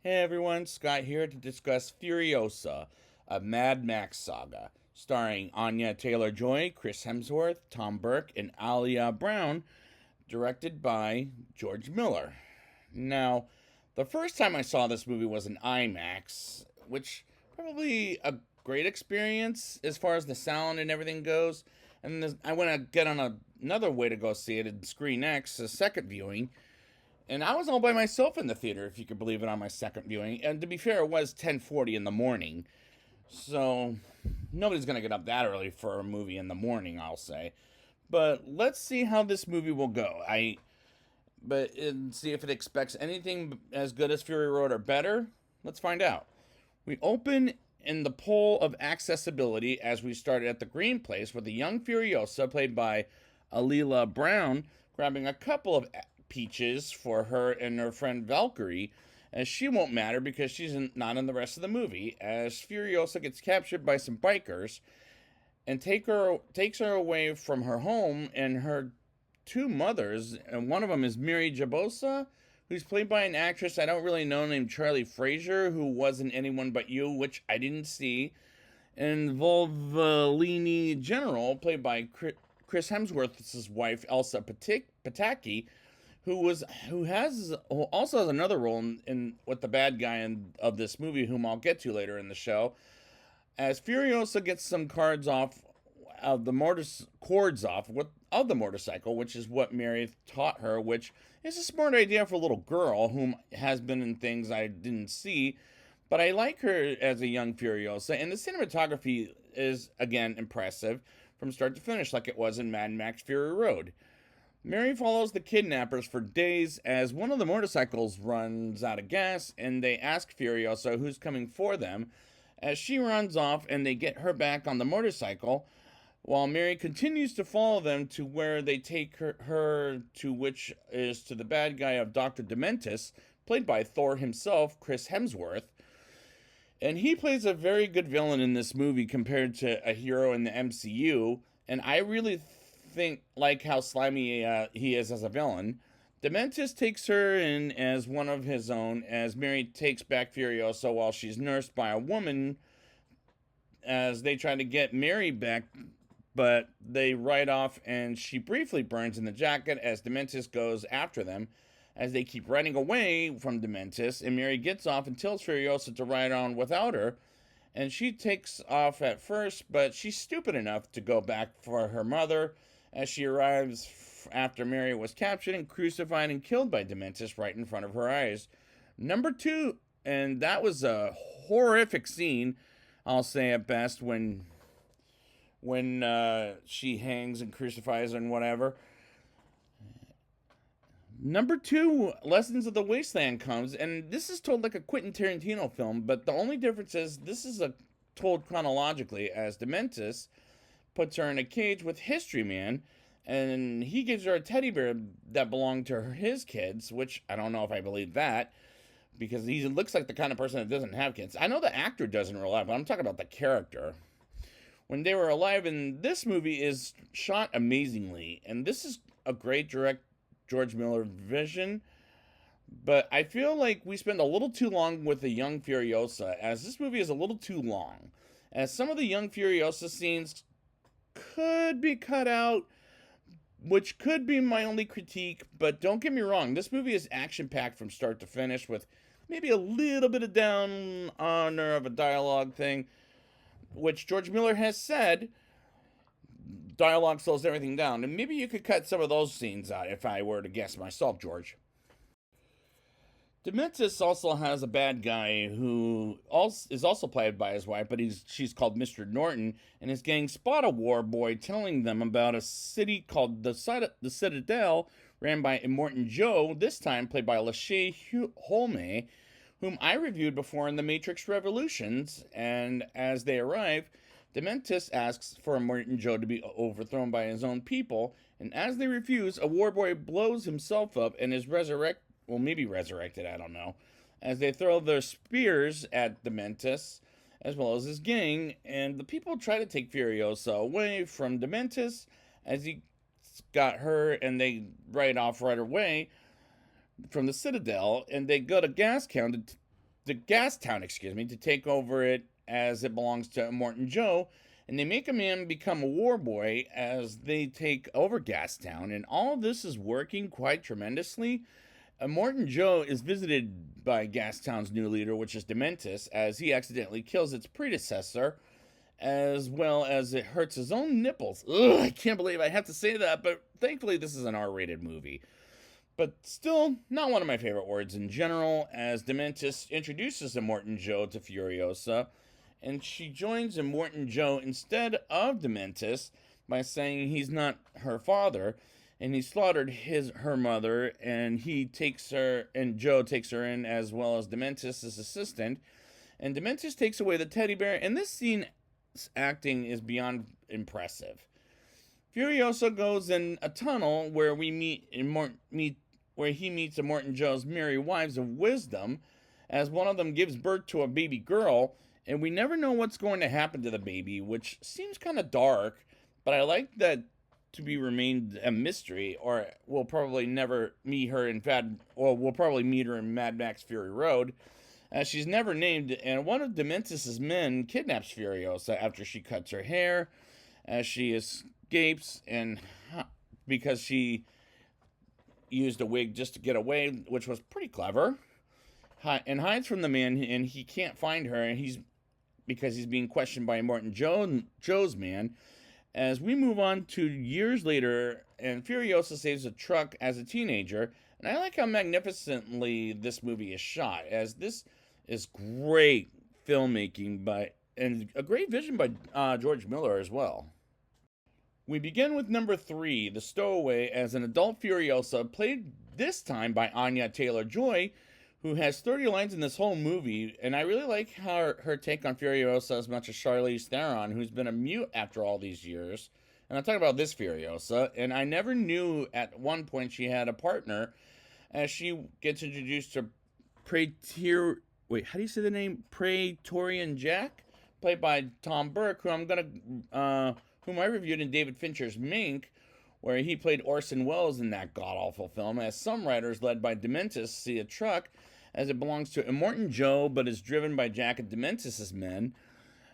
Hey everyone, Scott here to discuss Furiosa, a Mad Max saga, starring Anya Taylor-Joy, Chris Hemsworth, Tom Burke, and Alia Brown, directed by George Miller. Now, the first time I saw this movie was in IMAX, which probably a great experience as far as the sound and everything goes. And I went to get on another way to go see it in Screen X, a second viewing, and I was all by myself in the theater, if you could believe it, on my second viewing. And to be fair, it was 10:40 in the morning, so nobody's gonna get up that early for a movie in the morning, I'll say. But let's see how this movie will go. And see if it expects anything as good as Fury Road or better. Let's find out. We open in the pole of accessibility as we started at the green place with a young Furiosa played by Alila Brown grabbing a couple of peaches for her and her friend Valkyrie, as she won't matter because she's not in the rest of the movie, as Furiosa gets captured by some bikers and takes her away from her home and her two mothers, and one of them is Miri Jabosa, who's played by an actress I don't really know named Charlie Fraser, who wasn't Anyone But You, which I didn't see, and Volvalini General, played by Chris Hemsworth's wife Elsa Pataki, who also has another role in with the bad guy of this movie, whom I'll get to later in the show. As Furiosa gets some cards off of the cords off of the motorcycle, which is what Mary taught her, which is a smart idea for a little girl whom has been in things I didn't see. But I like her as a young Furiosa, and the cinematography is again impressive from start to finish, like it was in Mad Max Fury Road. Mary follows the kidnappers for days as one of the motorcycles runs out of gas, and they ask Furiosa who's coming for them. As she runs off and they get her back on the motorcycle, while Mary continues to follow them to where they take her to, which is to the bad guy of Dr. Dementis, played by Thor himself, Chris Hemsworth. And he plays a very good villain in this movie compared to a hero in the MCU, and I really like how slimy he is as a villain. Dementis takes her in as one of his own, as Mary takes back Furiosa while she's nursed by a woman as they try to get Mary back, but they ride off and she briefly burns in the jacket as Dementis goes after them as they keep running away from Dementis, and Mary gets off and tells Furiosa to ride on without her, and she takes off at first, but she's stupid enough to go back for her mother as she arrives after Mary was captured and crucified and killed by Dementis right in front of her eyes. Number two, and that was a horrific scene, I'll say at best, when she hangs and crucifies and whatever. Number two, Lessons of the Wasteland comes, and this is told like a Quentin Tarantino film, but the only difference is this is told chronologically, as Dementis puts her in a cage with History Man, and he gives her a teddy bear that belonged to his kids, which I don't know if I believe that, because he looks like the kind of person that doesn't have kids. I know the actor doesn't in real life, but I'm talking about the character. When they were alive, and this movie is shot amazingly, and this is a great George Miller vision, but I feel like we spend a little too long with the young Furiosa, as this movie is a little too long, as some of the young Furiosa scenes could be cut out, which could be my only critique. But don't get me wrong, this movie is action-packed from start to finish, with maybe a little bit of down honor of a dialogue thing, which George Miller has said dialogue slows everything down, and maybe you could cut some of those scenes out if I were to guess myself, George. Dementis also has a bad guy who is also played by his wife, but she's called Mr. Norton, and his gang spot a war boy telling them about a city called the Citadel, ran by Immortan Joe, this time played by Lachey Holme, whom I reviewed before in The Matrix Revolutions. And as they arrive, Dementis asks for Immortan Joe to be overthrown by his own people, and as they refuse, a war boy blows himself up and is maybe resurrected, I don't know, as they throw their spears at Dementis, as well as his gang, and the people try to take Furiosa away from Dementis, as he got her, and they ride off right away from the Citadel, and they go to Gascon the Gastown, to take over it as it belongs to Immortan Joe, and they make a man become a war boy as they take over Gastown, and all of this is working quite tremendously. Immortan Joe is visited by Gastown's new leader, which is Dementis, as he accidentally kills its predecessor, as well as it hurts his own nipples. Ugh, I can't believe I have to say that, but thankfully this is an R-rated movie. But still, not one of my favorite words in general, as Dementis introduces Immortan Joe to Furiosa, and she joins Immortan Joe instead of Dementis by saying he's not her father, and he slaughtered her mother, and Joe takes her in as well as Dementis' assistant, and Dementis takes away the teddy bear, and this scene's acting is beyond impressive. Furiosa goes in a tunnel where he meets Immortan Joe's merry wives of wisdom, as one of them gives birth to a baby girl, and we never know what's going to happen to the baby, which seems kind of dark, but I like that to be remained a mystery, or we'll probably never meet her we'll probably meet her in Mad Max Fury Road, as she's never named, and one of Dementis' men kidnaps Furiosa after she cuts her hair, as she escapes, and because she used a wig just to get away, which was pretty clever, and hides from the man, and he can't find her, and because he's being questioned by Immortan Joe's man. As we move on to years later, and Furiosa saves a truck as a teenager, and I like how magnificently this movie is shot, as this is great filmmaking and a great vision by George Miller as well. We begin with number 3, The Stowaway, as an adult Furiosa, played this time by Anya Taylor-Joy, who has 30 lines in this whole movie, and I really like her take on Furiosa as much as Charlize Theron, who's been a mute after all these years. And I'm talking about this Furiosa, and I never knew at one point she had a partner, as she gets introduced to how do you say the name? Praetorian Jack, played by Tom Burke, whom I reviewed in David Fincher's Mink, where he played Orson Welles in that god-awful film, as some writers led by Dementis see a truck as it belongs to Immortan Joe, but is driven by Jack and Dementis' men,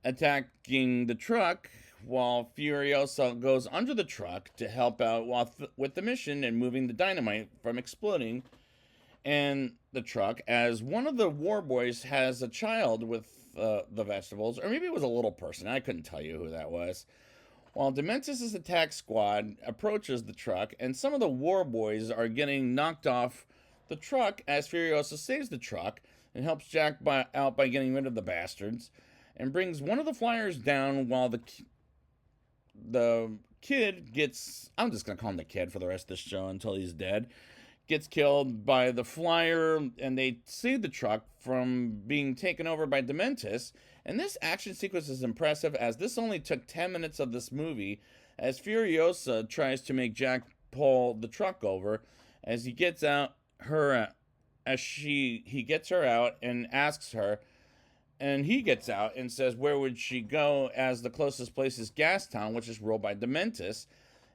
attacking the truck, while Furiosa goes under the truck to help out with the mission and moving the dynamite from exploding and the truck, as one of the war boys has a child with the vegetables, or maybe it was a little person, I couldn't tell you who that was. While Dementis' attack squad approaches the truck, and some of the war boys are getting knocked off the truck, as Furiosa saves the truck and helps Jack out by getting rid of the bastards, and brings one of the flyers down, while the kid gets, I'm just going to call him the kid for the rest of the show until he's dead, gets killed by the flyer, and they save the truck from being taken over by Dementis. And this action sequence is impressive, as this only took 10 minutes of this movie, as Furiosa tries to make Jack pull the truck over, as he gets out he gets her out and asks her, and he gets out and says where would she go, as the closest place is Gastown, which is ruled by Dementis.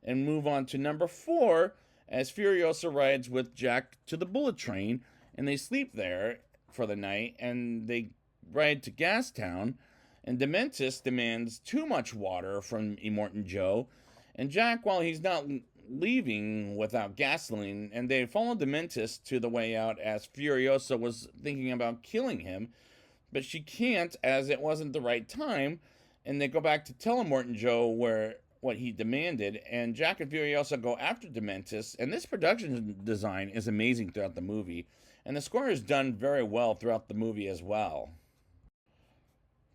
And move on to number 4, as Furiosa rides with Jack to the bullet train, and they sleep there for the night, and they ride to Gastown, and Dementis demands too much water from Immortan Joe, and Jack, while he's not leaving without gasoline, and they follow Dementis to the way out, as Furiosa was thinking about killing him, but she can't, as it wasn't the right time, and they go back to tell Immortan Joe what he demanded, and Jack and Furiosa go after Dementis, and this production design is amazing throughout the movie, and the score is done very well throughout the movie as well.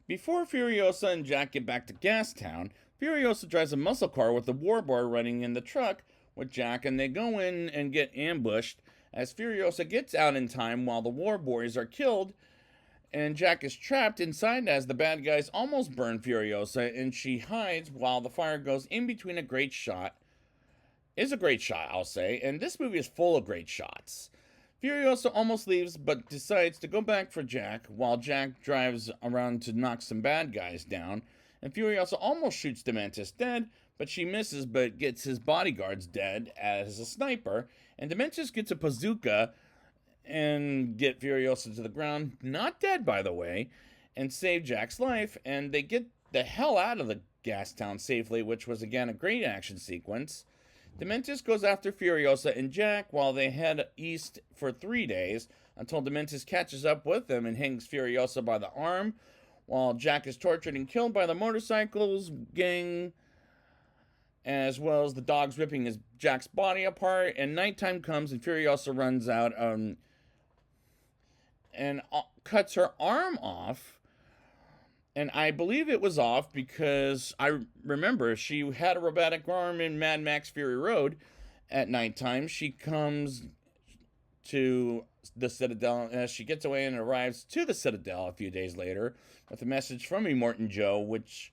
Before Furiosa and Jack get back to Gastown, Furiosa drives a muscle car with the war boy running in the truck with Jack, and they go in and get ambushed, as Furiosa gets out in time while the war boys are killed, and Jack is trapped inside as the bad guys almost burn Furiosa, and she hides while the fire goes in between a great shot. Is a great shot, I'll say, and this movie is full of great shots. Furiosa almost leaves, but decides to go back for Jack, while Jack drives around to knock some bad guys down, and Furiosa almost shoots Dementis dead, but she misses but gets his bodyguards dead as a sniper, and Dementis gets a bazooka and get Furiosa to the ground, not dead by the way, and save Jack's life. And they get the hell out of the gas town safely, which was again a great action sequence. Dementis goes after Furiosa and Jack while they head east for 3 days until Dementis catches up with them and hangs Furiosa by the arm while Jack is tortured and killed by the motorcycles gang, as well as the dogs ripping Jack's body apart. And nighttime comes and Furiosa runs out and cuts her arm off. And I believe it was off because I remember she had a robotic arm in Mad Max Fury Road. At nighttime, she comes to the Citadel, and as she gets away and arrives to the Citadel a few days later with a message from Immortan Joe, which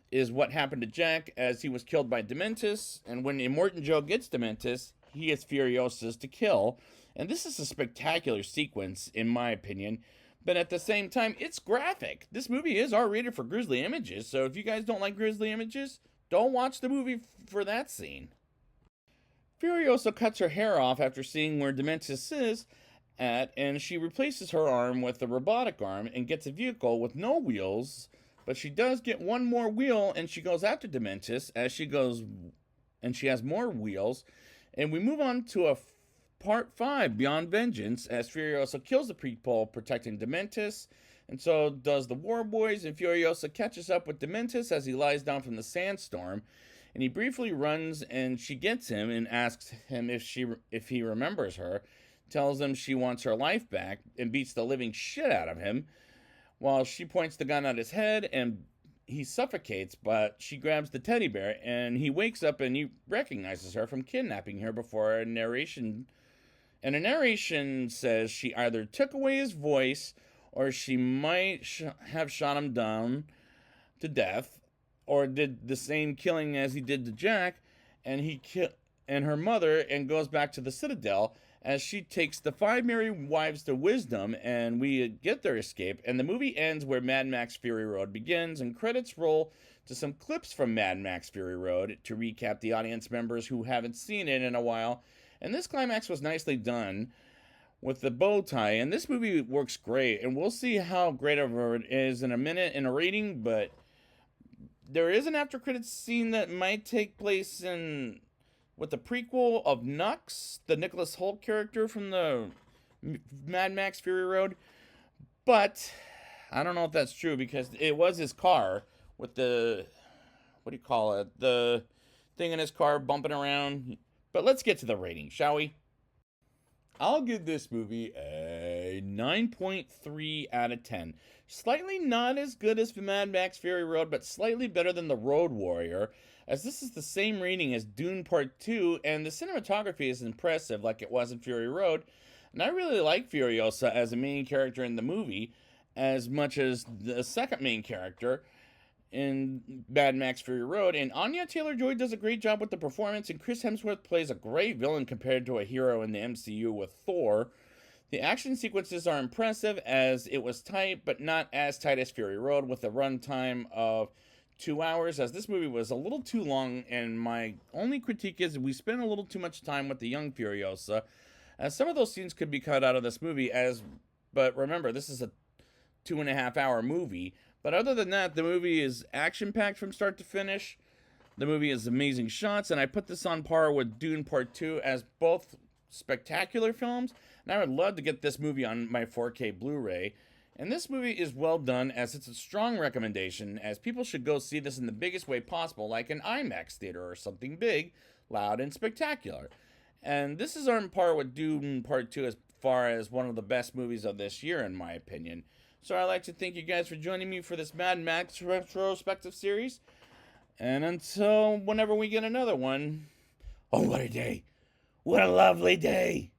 is what happened to Jack as he was killed by Dementis. And when Immortan Joe gets Dementis, he is Furiosa's to kill. And this is a spectacular sequence, in my opinion. But at the same time, it's graphic. This movie is R-rated for grisly images, so if you guys don't like grisly images, don't watch the movie for that scene. Furiosa cuts her hair off after seeing where Dementis is at, and she replaces her arm with a robotic arm and gets a vehicle with no wheels. But she does get one more wheel, and she goes after Dementis as she goes, and she has more wheels. And we move on to a Part 5, Beyond Vengeance, as Furiosa kills the people protecting Dementis, and so does the War Boys, and Furiosa catches up with Dementis as he lies down from the sandstorm, and he briefly runs, and she gets him and asks him if he remembers her, tells him she wants her life back, and beats the living shit out of him, while she points the gun at his head, and he suffocates, but she grabs the teddy bear, and he wakes up, and he recognizes her from kidnapping her before a narration. And a narration says she either took away his voice or she might have shot him down to death or did the same killing as he did to Jack, and and her mother, and goes back to the Citadel as she takes the 5 married wives to wisdom, and we get their escape. And the movie ends where Mad Max Fury Road begins, and credits roll to some clips from Mad Max Fury Road to recap the audience members who haven't seen it in a while. And this climax was nicely done with the bow tie. And this movie works great. And we'll see how great of it is in a minute in a rating. But there is an after credits scene that might take place with the prequel of Nux, the Nicholas Hoult character from the Mad Max Fury Road. But I don't know if that's true because it was his car with the, what do you call it? The thing in his car bumping around. But let's get to the rating, shall we? I'll give this movie a 9.3 out of 10. Slightly not as good as Mad Max Fury Road, but slightly better than The Road Warrior, as this is the same rating as Dune Part 2, and the cinematography is impressive like it was in Fury Road. And I really like Furiosa as a main character in the movie, as much as the second main character in Mad Max Fury Road. And Anya Taylor-Joy does a great job with the performance, and Chris Hemsworth plays a great villain compared to a hero in the MCU with Thor. The action sequences are impressive as it was tight, but not as tight as Fury Road, with a runtime of 2 hours, as this movie was a little too long. And my only critique is we spent a little too much time with the young Furiosa, as some of those scenes could be cut out of this movie. But remember, this is a 2.5 hour movie. But other than that, the movie is action-packed from start to finish. The movie has amazing shots, and I put this on par with Dune Part 2 as both spectacular films. And I would love to get this movie on my 4K Blu-ray. And this movie is well done, as it's a strong recommendation, as people should go see this in the biggest way possible, like an IMAX theater or something big, loud, and spectacular. And this is on par with Dune Part 2 as far as one of the best movies of this year, in my opinion. So I'd like to thank you guys for joining me for this Mad Max retrospective series. And until whenever we get another one, oh, what a day. What a lovely day.